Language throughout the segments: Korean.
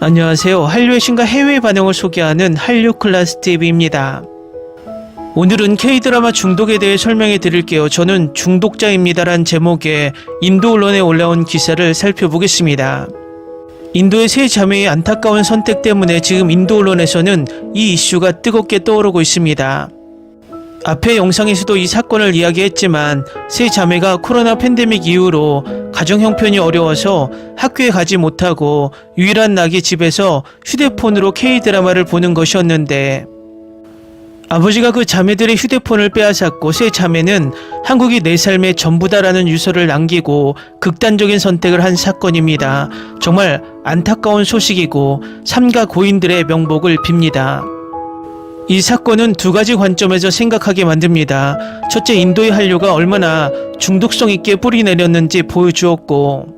안녕하세요. 한류의 신과 해외 반응을 소개하는 한류 클래스 TV입니다. 오늘은 K-드라마 중독에 대해 설명해 드릴게요. 저는 중독자입니다란 제목의 인도 언론에 올라온 기사를 살펴보겠습니다. 인도의 세 자매의 안타까운 선택 때문에 지금 인도 언론에서는 이 이슈가 뜨겁게 떠오르고 있습니다. 앞의 영상에서도 이 사건을 이야기했지만 세 자매가 코로나 팬데믹 이후로 가정 형편이 어려워서 학교에 가지 못하고 유일한 낙이 집에서 휴대폰으로 K-드라마를 보는 것이었는데 아버지가 그 자매들의 휴대폰을 빼앗았고 세 자매는 한국이 내 삶의 전부다라는 유서를 남기고 극단적인 선택을 한 사건입니다. 정말 안타까운 소식이고 삼가 고인들의 명복을 빕니다. 이 사건은 두 가지 관점에서 생각하게 만듭니다. 첫째, 인도의 한류가 얼마나 중독성 있게 뿌리 내렸는지 보여주었고,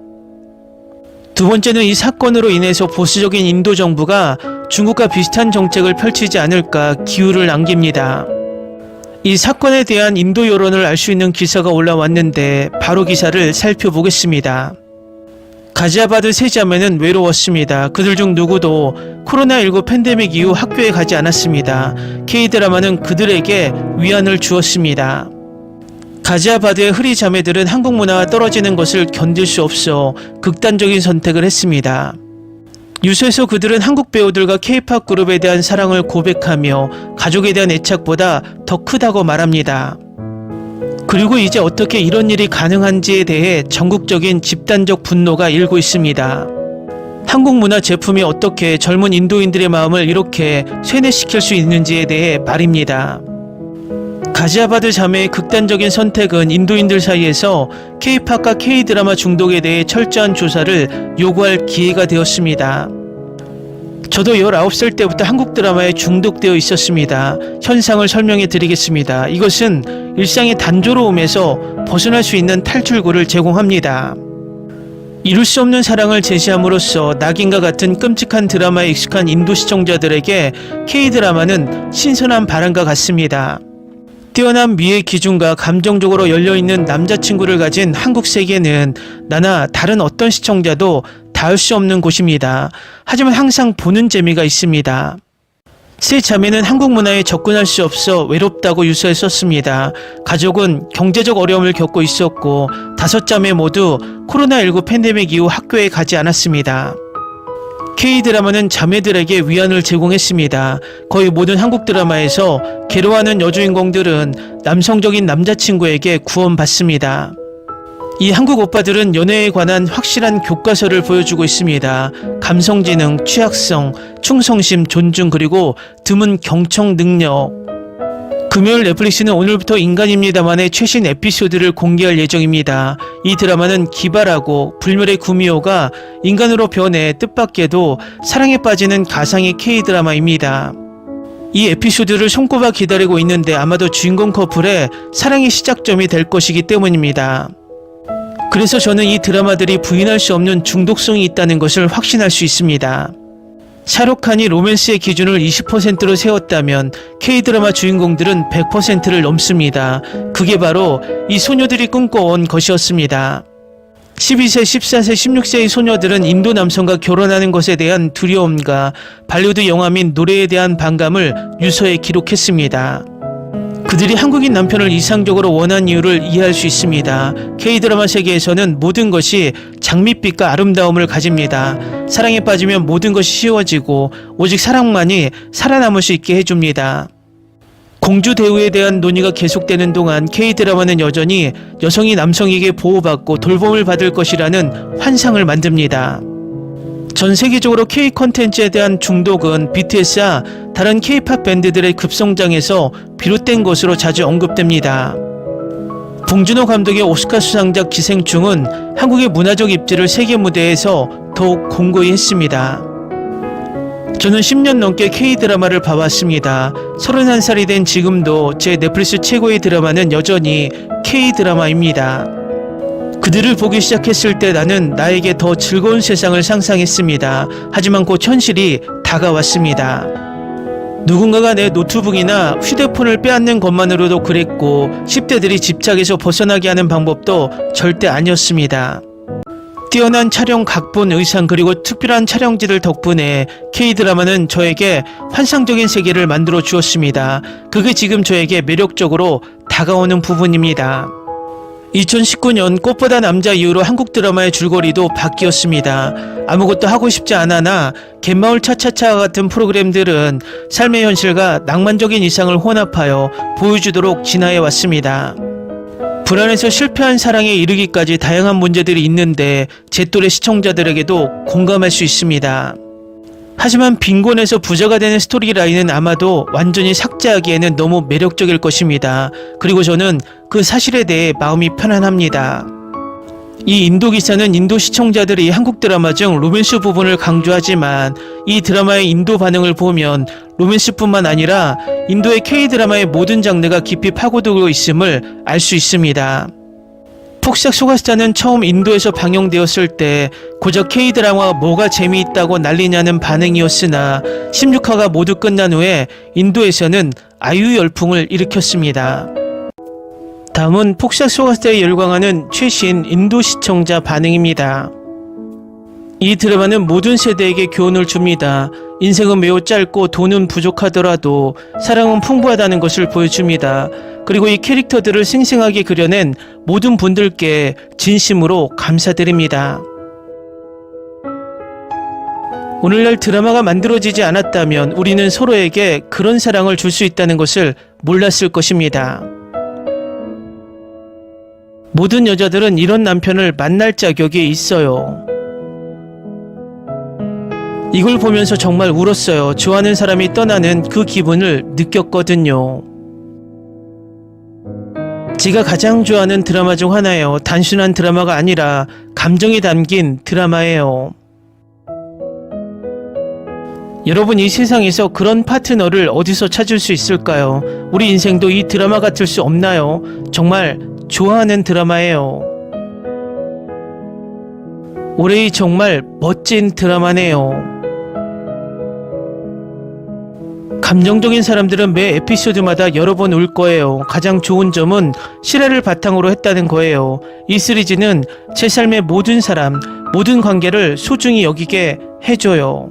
두 번째는 이 사건으로 인해서 보수적인 인도 정부가 중국과 비슷한 정책을 펼치지 않을까 기우를 남깁니다. 이 사건에 대한 인도 여론을 알 수 있는 기사가 올라왔는데 바로 기사를 살펴보겠습니다. 가지아바드 세 자매는 외로웠습니다. 그들 중 누구도 코로나19 팬데믹 이후 학교에 가지 않았습니다. K-드라마는 그들에게 위안을 주었습니다. 가지아바드의 흐리 자매들은 한국 문화와 떨어지는 것을 견딜 수 없어 극단적인 선택을 했습니다. 유서에서 그들은 한국 배우들과 K-팝 그룹에 대한 사랑을 고백하며 가족에 대한 애착보다 더 크다고 말합니다. 그리고 이제 어떻게 이런 일이 가능한지에 대해 전국적인 집단적 분노가 일고 있습니다. 한국 문화 제품이 어떻게 젊은 인도인들의 마음을 이렇게 쇠뇌시킬 수 있는지에 대해 말입니다. 가지아바드 자매의 극단적인 선택은 인도인들 사이에서 K-팝과 K-드라마 중독에 대해 철저한 조사를 요구할 기회가 되었습니다. 저도 19살 때부터 한국 드라마에 중독되어 있었습니다. 현상을 설명해 드리겠습니다. 이것은 일상의 단조로움에서 벗어날 수 있는 탈출구를 제공합니다. 이룰 수 없는 사랑을 제시함으로써 낙인과 같은 끔찍한 드라마에 익숙한 인도 시청자들에게 K-드라마는 신선한 바람과 같습니다. 뛰어난 미의 기준과 감정적으로 열려있는 남자친구를 가진 한국 세계는 나나 다른 어떤 시청자도 닿을 수 없는 곳입니다. 하지만 항상 보는 재미가 있습니다. 세 자매는 한국 문화에 접근할 수 없어 외롭다고 유서에 썼습니다. 가족은 경제적 어려움을 겪고 있었고 5자매 모두 코로나19 팬데믹 이후 학교에 가지 않았습니다. K-드라마는 자매들에게 위안을 제공했습니다. 거의 모든 한국 드라마에서 괴로워하는 여주인공들은 남성적인 남자친구에게 구원받습니다. 이 한국 오빠들은 연애에 관한 확실한 교과서를 보여주고 있습니다. 감성지능, 취약성, 충성심, 존중, 그리고 드문 경청 능력. 금요일 넷플릭스는 오늘부터 인간입니다만의 최신 에피소드를 공개할 예정입니다. 이 드라마는 기발하고 불멸의 구미호가 인간으로 변해 뜻밖에도 사랑에 빠지는 가상의 K-드라마입니다. 이 에피소드를 손꼽아 기다리고 있는데 아마도 주인공 커플의 사랑의 시작점이 될 것이기 때문입니다. 그래서 저는 이 드라마들이 부인할 수 없는 중독성이 있다는 것을 확신할 수 있습니다. 샤룩칸이 로맨스의 기준을 20%로 세웠다면 K-드라마 주인공들은 100%를 넘습니다. 그게 바로 이 소녀들이 꿈꿔온 것이었습니다. 12세, 14세, 16세의 소녀들은 인도 남성과 결혼하는 것에 대한 두려움과 발리우드 영화 및 노래에 대한 반감을 유서에 기록했습니다. 그들이 한국인 남편을 이상적으로 원한 이유를 이해할 수 있습니다. K-드라마 세계에서는 모든 것이 장밋빛과 아름다움을 가집니다. 사랑에 빠지면 모든 것이 쉬워지고 오직 사랑만이 살아남을 수 있게 해줍니다. 공주 대우에 대한 논의가 계속되는 동안 K-드라마는 여전히 여성이 남성에게 보호받고 돌봄을 받을 것이라는 환상을 만듭니다. 전 세계적으로 K 콘텐츠에 대한 중독은 BTS와 다른 K-팝 밴드들의 급성장에서 비롯된 것으로 자주 언급됩니다. 봉준호 감독의 오스카 수상작 기생충은 한국의 문화적 입지를 세계 무대에서 더욱 공고히 했습니다. 저는 10년 넘게 K-드라마를 봐왔습니다. 31살이 된 지금도 제 넷플릭스 최고의 드라마는 여전히 K-드라마입니다. 그들을 보기 시작했을 때 나는 나에게 더 즐거운 세상을 상상했습니다. 하지만 곧 현실이 다가왔습니다. 누군가가 내 노트북이나 휴대폰을 빼앗는 것만으로도 그랬고 10대들이 집착에서 벗어나게 하는 방법도 절대 아니었습니다. 뛰어난 촬영 각본, 의상 그리고 특별한 촬영지들 덕분에 K-드라마는 저에게 환상적인 세계를 만들어 주었습니다. 그게 지금 저에게 매력적으로 다가오는 부분입니다. 2019년 꽃보다 남자 이후로 한국 드라마의 줄거리도 바뀌었습니다. 아무것도 하고 싶지 않아나 갯마을 차차차 같은 프로그램들은 삶의 현실과 낭만적인 이상을 혼합하여 보여주도록 진화해 왔습니다. 불안해서 실패한 사랑에 이르기까지 다양한 문제들이 있는데 제 또래 시청자들에게도 공감할 수 있습니다. 하지만 빈곤에서 부자가 되는 스토리라인은 아마도 완전히 삭제하기에는 너무 매력적일 것입니다. 그리고 저는 그 사실에 대해 마음이 편안합니다. 이 인도 기사는 인도 시청자들이 한국 드라마 중 로맨스 부분을 강조하지만 이 드라마의 인도 반응을 보면 로맨스뿐만 아니라 인도의 K-드라마의 모든 장르가 깊이 파고들고 있음을 알 수 있습니다. 폭삭 소가스타는 처음 인도에서 방영되었을 때 고작 K-드라마가 뭐가 재미있다고 난리냐는 반응이었으나 16화가 모두 끝난 후에 인도에서는 아유 열풍을 일으켰습니다. 다음은 폭삭 소가스타에 열광하는 최신 인도 시청자 반응입니다. 이 드라마는 모든 세대에게 교훈을 줍니다. 인생은 매우 짧고 돈은 부족하더라도 사랑은 풍부하다는 것을 보여줍니다. 그리고 이 캐릭터들을 생생하게 그려낸 모든 분들께 진심으로 감사드립니다. 오늘날 드라마가 만들어지지 않았다면 우리는 서로에게 그런 사랑을 줄 수 있다는 것을 몰랐을 것입니다. 모든 여자들은 이런 남편을 만날 자격이 있어요. 이걸 보면서 정말 울었어요. 좋아하는 사람이 떠나는 그 기분을 느꼈거든요. 제가 가장 좋아하는 드라마 중 하나예요. 단순한 드라마가 아니라 감정이 담긴 드라마예요. 여러분, 이 세상에서 그런 파트너를 어디서 찾을 수 있을까요? 우리 인생도 이 드라마 같을 수 없나요? 정말 좋아하는 드라마예요. 올해의 정말 멋진 드라마네요. 감정적인 사람들은 매 에피소드마다 여러 번 울 거예요. 가장 좋은 점은 실화를 바탕으로 했다는 거예요. 이 시리즈는 제 삶의 모든 사람, 모든 관계를 소중히 여기게 해줘요.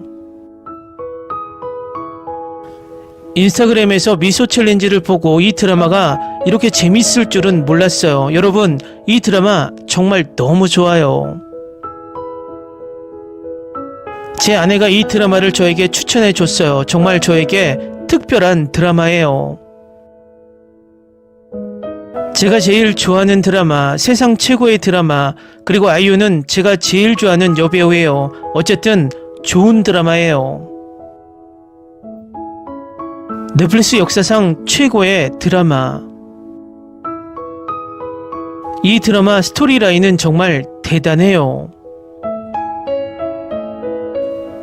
인스타그램에서 미소 챌린지를 보고 이 드라마가 이렇게 재밌을 줄은 몰랐어요. 여러분, 이 드라마 정말 너무 좋아요. 제 아내가 이 드라마를 저에게 추천해 줬어요. 정말 저에게 특별한 드라마예요. 제가 제일 좋아하는 드라마, 세상 최고의 드라마, 그리고 아이유는 제가 제일 좋아하는 여배우예요. 어쨌든 좋은 드라마예요. 넷플릭스 역사상 최고의 드라마. 이 드라마 스토리라인은 정말 대단해요.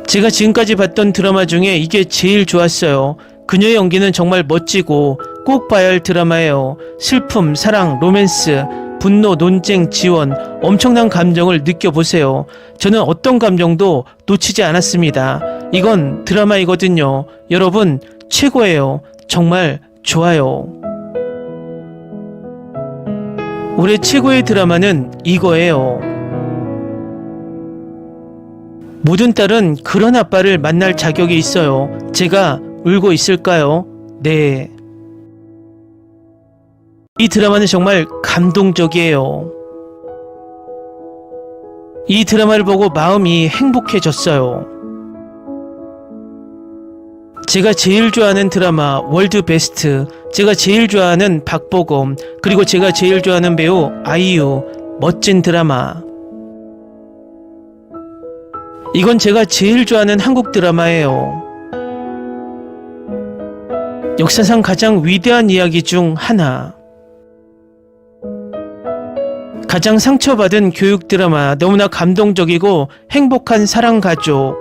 제가 지금까지 봤던 드라마 중에 이게 제일 좋았어요. 그녀의 연기는 정말 멋지고 꼭 봐야 할 드라마예요. 슬픔, 사랑, 로맨스, 분노, 논쟁, 지원, 엄청난 감정을 느껴보세요. 저는 어떤 감정도 놓치지 않았습니다. 이건 드라마이거든요. 여러분, 최고예요. 정말 좋아요. 올해 최고의 드라마는 이거예요. 모든 딸은 그런 아빠를 만날 자격이 있어요. 제가 울고 있을까요? 네. 이 드라마는 정말 감동적이에요. 이 드라마를 보고 마음이 행복해졌어요. 제가 제일 좋아하는 드라마 월드 베스트, 제가 제일 좋아하는 박보검, 그리고 제가 제일 좋아하는 배우 아이유, 멋진 드라마. 이건 제가 제일 좋아하는 한국 드라마예요. 역사상 가장 위대한 이야기 중 하나. 가장 상처받은 교육 드라마, 너무나 감동적이고 행복한 사랑 가족.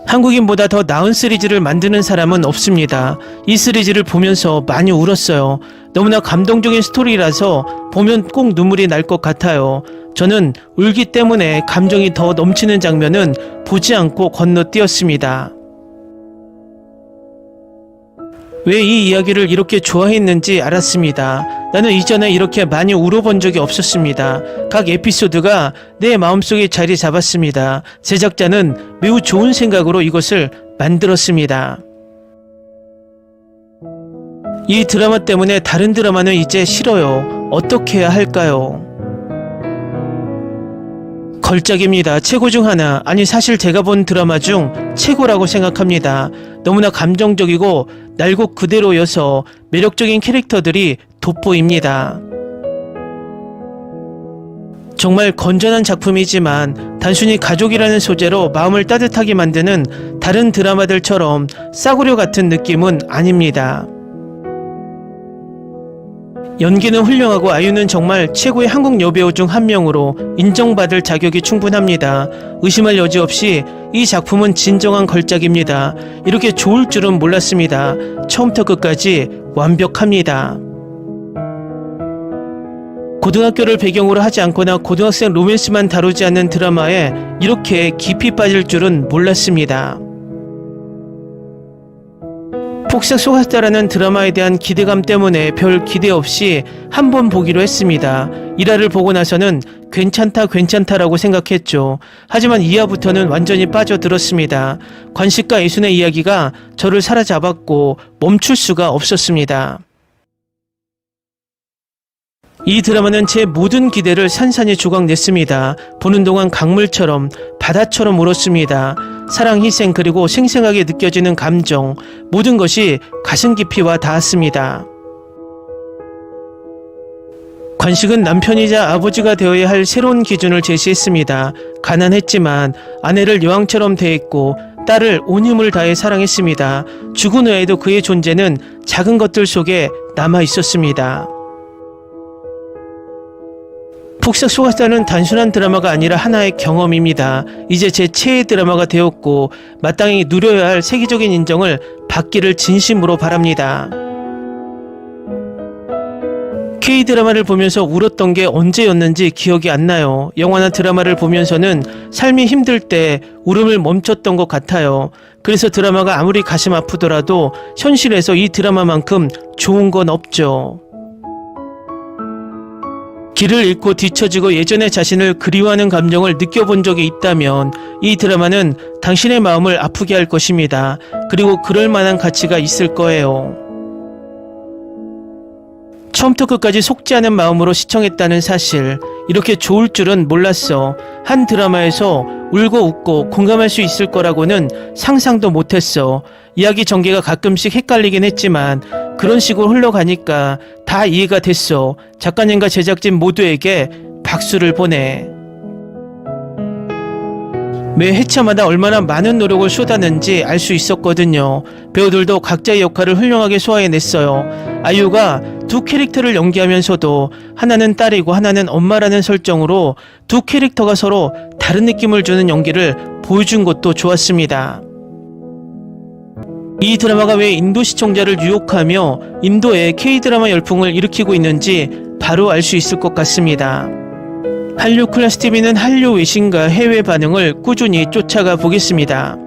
한국인보다 더 나은 시리즈를 만드는 사람은 없습니다. 이 시리즈를 보면서 많이 울었어요. 너무나 감동적인 스토리라서 보면 꼭 눈물이 날 것 같아요. 저는 울기 때문에 감정이 더 넘치는 장면은 보지 않고 건너뛰었습니다. 왜 이 이야기를 이렇게 좋아했는지 알았습니다. 나는 이전에 이렇게 많이 울어본 적이 없었습니다. 각 에피소드가 내 마음속에 자리 잡았습니다. 제작자는 매우 좋은 생각으로 이것을 만들었습니다. 이 드라마 때문에 다른 드라마는 이제 싫어요. 어떻게 해야 할까요? 걸작입니다. 최고 중 하나, 아니 사실 제가 본 드라마 중 최고라고 생각합니다. 너무나 감정적이고 날곡 그대로여서 매력적인 캐릭터들이 돋보입니다. 정말 건전한 작품이지만 단순히 가족이라는 소재로 마음을 따뜻하게 만드는 다른 드라마들처럼 싸구려 같은 느낌은 아닙니다. 연기는 훌륭하고 아유는 정말 최고의 한국 여배우 중 한 명으로 인정받을 자격이 충분합니다. 의심할 여지 없이 이 작품은 진정한 걸작입니다. 이렇게 좋을 줄은 몰랐습니다. 처음부터 끝까지 완벽합니다. 고등학교를 배경으로 하지 않거나 고등학생 로맨스만 다루지 않는 드라마에 이렇게 깊이 빠질 줄은 몰랐습니다. 폭삭 속았다라는 드라마에 대한 기대감 때문에 별 기대 없이 한번 보기로 했습니다. 1화를 보고 나서는 괜찮다라고 생각했죠. 하지만 2화부터는 완전히 빠져들었습니다. 관식과 이순의 이야기가 저를 사로잡았고 멈출 수가 없었습니다. 이 드라마는 제 모든 기대를 산산히 조각냈습니다. 보는 동안 강물처럼 바다처럼 울었습니다. 사랑, 희생, 그리고 생생하게 느껴지는 감정, 모든 것이 가슴 깊이 와 닿았습니다. 관식은 남편이자 아버지가 되어야 할 새로운 기준을 제시했습니다. 가난했지만 아내를 여왕처럼 대했고 딸을 온 힘을 다해 사랑했습니다. 죽은 후에도 그의 존재는 작은 것들 속에 남아 있었습니다. 폭삭 속았다는 단순한 드라마가 아니라 하나의 경험입니다. 이제 제 최애 드라마가 되었고 마땅히 누려야 할 세계적인 인정을 받기를 진심으로 바랍니다. K-드라마를 보면서 울었던 게 언제였는지 기억이 안 나요. 영화나 드라마를 보면서는 삶이 힘들 때 울음을 멈췄던 것 같아요. 그래서 드라마가 아무리 가슴 아프더라도 현실에서 이 드라마만큼 좋은 건 없죠. 길을 잃고 뒤처지고 예전의 자신을 그리워하는 감정을 느껴본 적이 있다면 이 드라마는 당신의 마음을 아프게 할 것입니다. 그리고 그럴 만한 가치가 있을 거예요. 처음부터 끝까지 속지 않은 마음으로 시청했다는 사실, 이렇게 좋을 줄은 몰랐어. 한 드라마에서 울고 웃고 공감할 수 있을 거라고는 상상도 못했어. 이야기 전개가 가끔씩 헷갈리긴 했지만 그런 식으로 흘러가니까 다 이해가 됐어. 작가님과 제작진 모두에게 박수를 보내. 매 회차마다 얼마나 많은 노력을 쏟았는지 알 수 있었거든요. 배우들도 각자의 역할을 훌륭하게 소화해냈어요. 아이유가 두 캐릭터를 연기하면서도 하나는 딸이고 하나는 엄마라는 설정으로 두 캐릭터가 서로 다른 느낌을 주는 연기를 보여준 것도 좋았습니다. 이 드라마가 왜 인도 시청자를 유혹하며 인도의 K-드라마 열풍을 일으키고 있는지 바로 알 수 있을 것 같습니다. 한류 클래스 TV는 한류 외신과 해외 반응을 꾸준히 쫓아가 보겠습니다.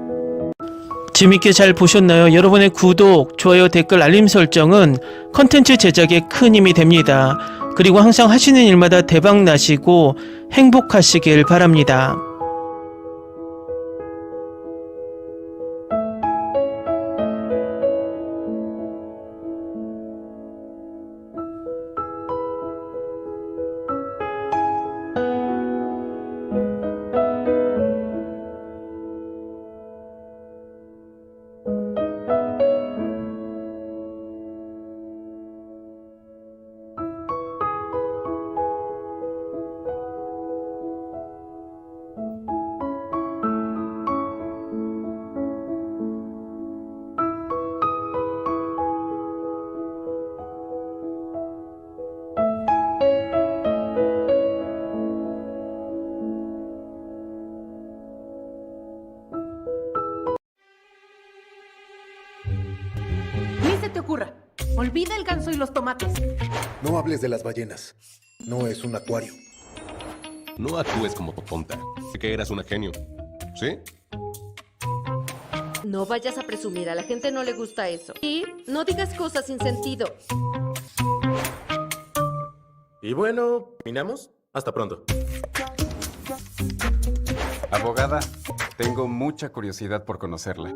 재밌게 잘 보셨나요? 여러분의 구독, 좋아요, 댓글, 알림 설정은 컨텐츠 제작에 큰 힘이 됩니다. 그리고 항상 하시는 일마다 대박 나시고 행복하시길 바랍니다. Ni se te ocurra. Olvida el ganso y los tomates. No hables de las ballenas. No es un acuario. No actúes como tonta. Sé que eras una genio. ¿Sí? No vayas a presumir, a la gente no le gusta eso. Y no digas cosas sin sentido. Y bueno, ¿terminamos? Hasta pronto. Abogada, tengo mucha curiosidad por conocerla.